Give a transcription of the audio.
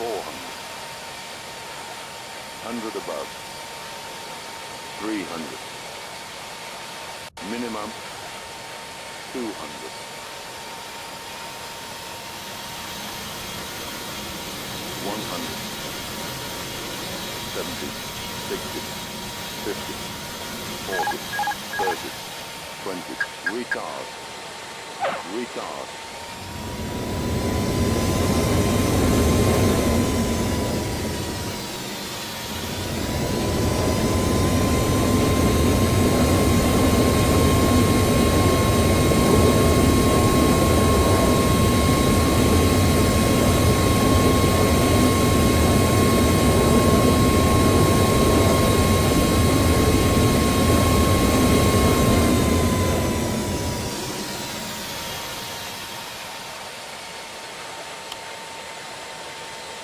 100 above, 300, minimum 200, 100, 70, 60, 50, 40, 30, 20, retard, retard.